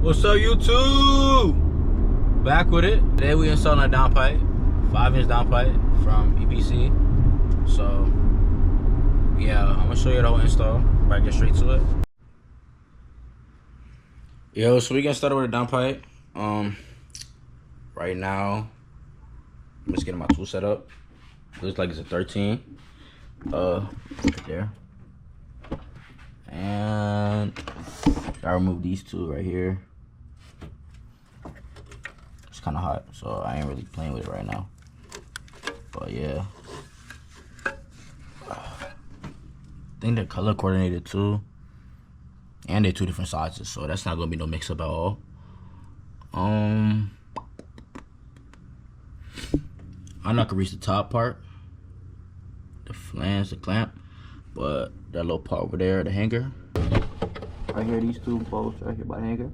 What's up, YouTube? Back with it. Today we installing a downpipe, 5-inch downpipe from EPC. So yeah, I'm gonna show you the whole install. But get straight to it. Yo, so we getting started with a downpipe. Right now I'm just getting my tool set up. Looks like it's a 13. Right there. And I remove these two right here. It's kind of hot, so I ain't really playing with it right now. But yeah, I think they're color coordinated too, and they're 2 different sizes, so that's not gonna be no mix up at all. I'm not gonna reach the top part, the flange, the clamp, but that little part over there, the hanger, right here, these 2 bolts right here by the hanger,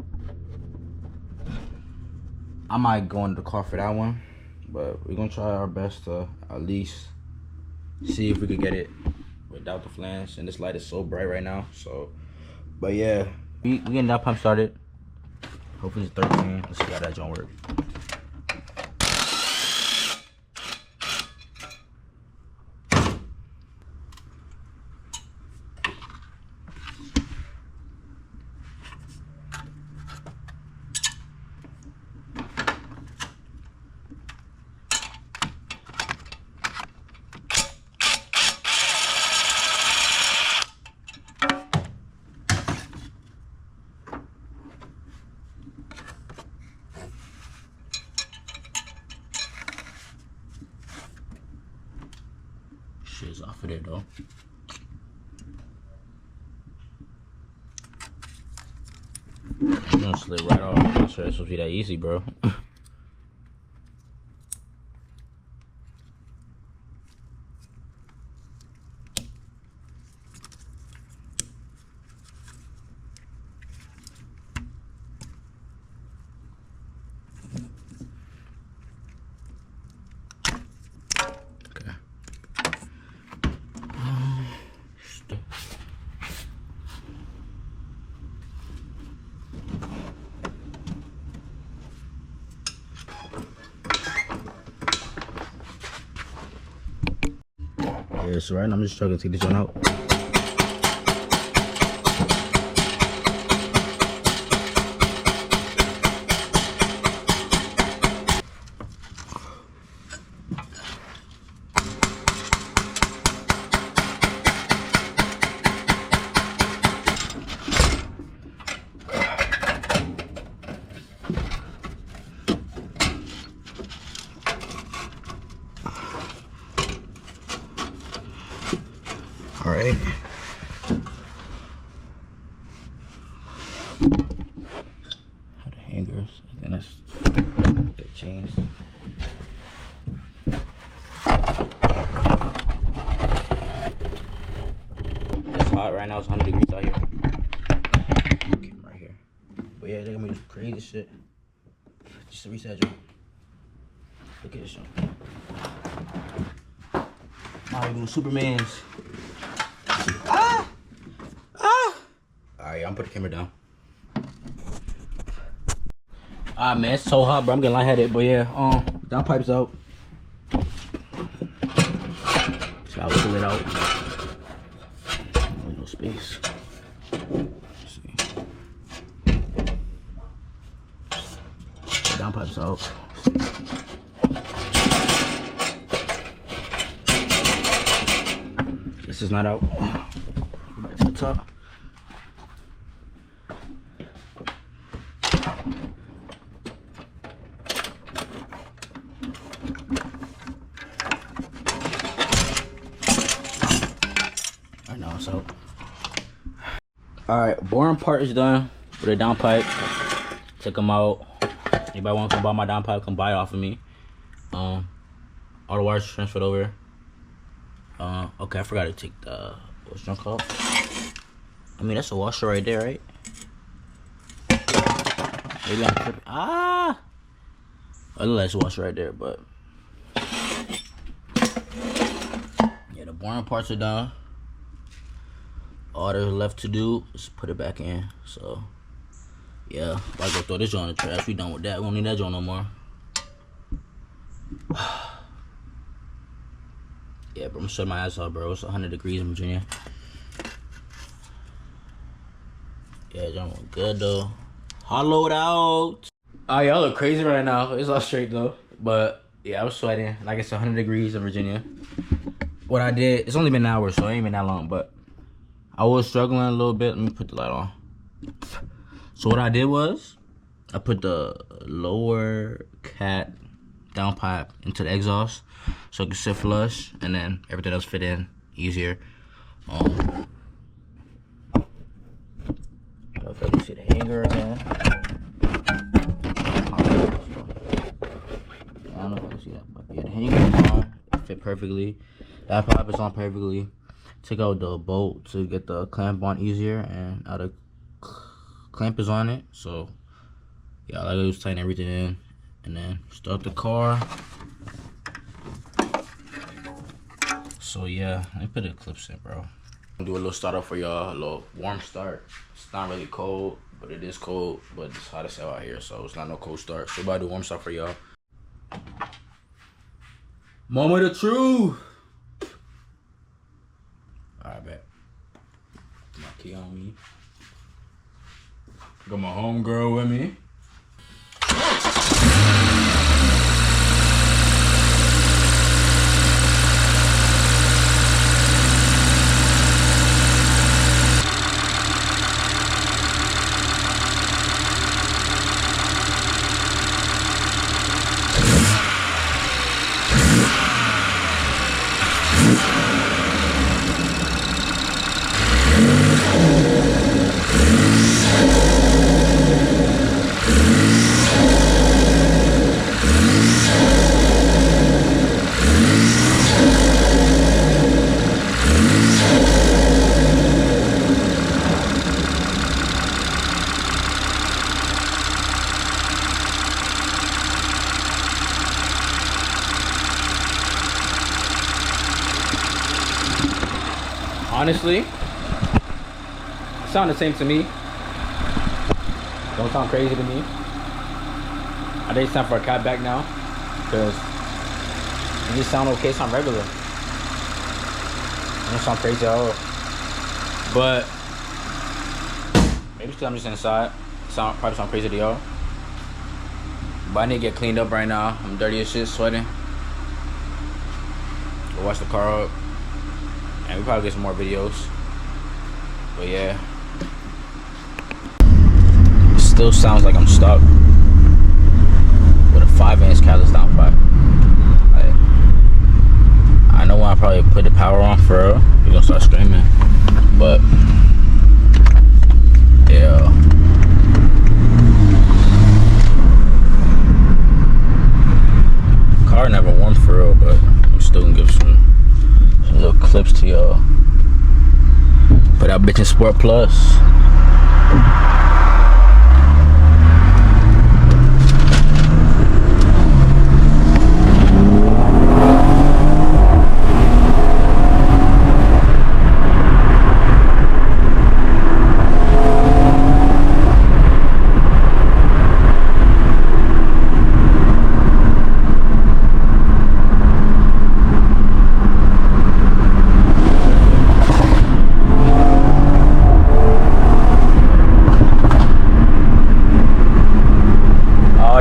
I might go into the car for that one, but we're gonna try our best to at least see if we could get it without the flange. And this light is so bright right now, so but yeah, we getting that pump started. Hopefully it's 13. Let's see how that joint work. Shit's off of there though. I'm gonna slip right off. I'm not sure it's supposed to be that easy, bro. Yeah, so right now I'm just struggling to get this one out. All right. The hangers, and that's the chains. It's hot right now. It's 100 degrees out here. Okay, right here. But yeah, they're gonna do crazy shit. Just to reset you. Look at this one. Now we do Superman's. Alright, I'm gonna put the camera down. Alright, man, it's so hot, bro. I'm getting lightheaded, but yeah, downpipe's out. So I'll pull it out. No space. Let's see. The downpipe's out. This is not out. Back to the top. Right now it's out. Alright, boring part is done with a downpipe. Took them out. Anybody want to come buy my downpipe, come buy it off of me. All the wires transferred over. Okay, I forgot to take the what's junk off. I mean, that's a washer right there, right? Maybe I'm tripping. I look like it's a washer right there, but yeah, the boring parts are done. All there's left to do is put it back in. So Yeah, if I go throw this joint in the trash, we done with that. We don't need that joint no more. Yeah, bro, I'm shutting my ass off, bro. It's 100 degrees in Virginia. Yeah, joint look good though. Hollowed out. Oh, y'all look crazy right now. It's all straight though. But yeah, I was sweating. Like it's 100 degrees in Virginia. What I did, it's only been an hour, so it ain't been that long, but I was struggling a little bit. Let me put the light on. So what I did was, I put the lower cat downpipe into the exhaust so it can sit flush, and then everything else fit in easier. I don't know if you can see the hanger again. I don't know if you can see that, but yeah, the hanger is on. It fit perfectly. That pipe is on perfectly. Took out the bolt to get the clamp on easier, and now the clamp is on it. So yeah, all I gotta do is tighten everything in and then start the car. So yeah, let me put the clips in, bro. I'll do a little startup for y'all, a little warm start. It's not really cold, but it is cold, but it's hot as hell out here, so it's not no cold start. So about to do warm start for y'all. Moment of truth. Alright, bet. My key on me. Got my homegirl with me. Honestly, it sounds the same to me. Don't sound crazy to me. I think it's time for a cat back now, because it just sound okay, sound regular. It don't sound crazy at all. But maybe because I'm just inside, probably sound crazy to y'all. But I need to get cleaned up right now. I'm dirty as shit, sweating. Go wash the car up. And we probably get some more videos. But yeah. It still sounds like I'm stuck with a 5-inch callus downpipe. Like, I know when I probably put the power on for real, you're gonna start screaming. But yeah. Car never warmed for real, but I'm still gonna give some little clips to y'all. Put that bitch in Sport Plus.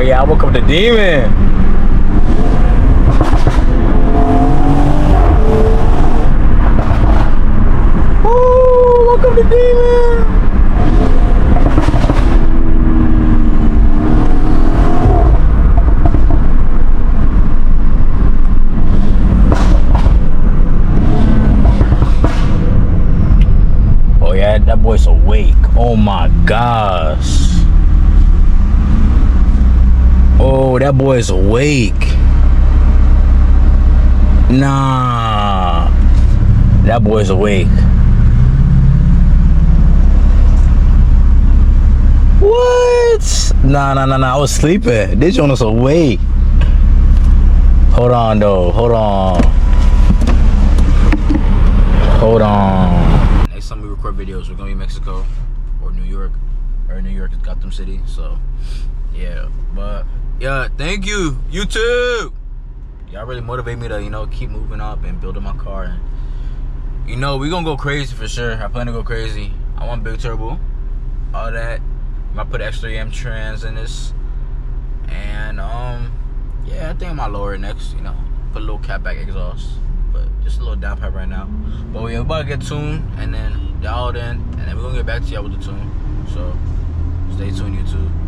Yeah, I woke up the demon. Woo, woke up the demon. Oh yeah, that boy's awake. Oh my gosh. Oh, that boy's awake. Nah. That boy's awake. What? Nah. I was sleeping. This one was awake. Hold on, though. Hold on. Next time we record videos, we're gonna be in Mexico or New York. Or New York is Gotham City. So yeah, but yeah, thank you YouTube. Y'all really motivate me to, you know, keep moving up and building my car. And you know, we gonna go crazy for sure. I plan to go crazy. I want big turbo, all that. I might put extra EM trans in this, and yeah, I think I might lower it next. You know, put a little catback exhaust, but just a little downpipe right now. But yeah, we about to get tuned and then dialed in, and then we're gonna get back to y'all with the tune. So stay tuned, YouTube.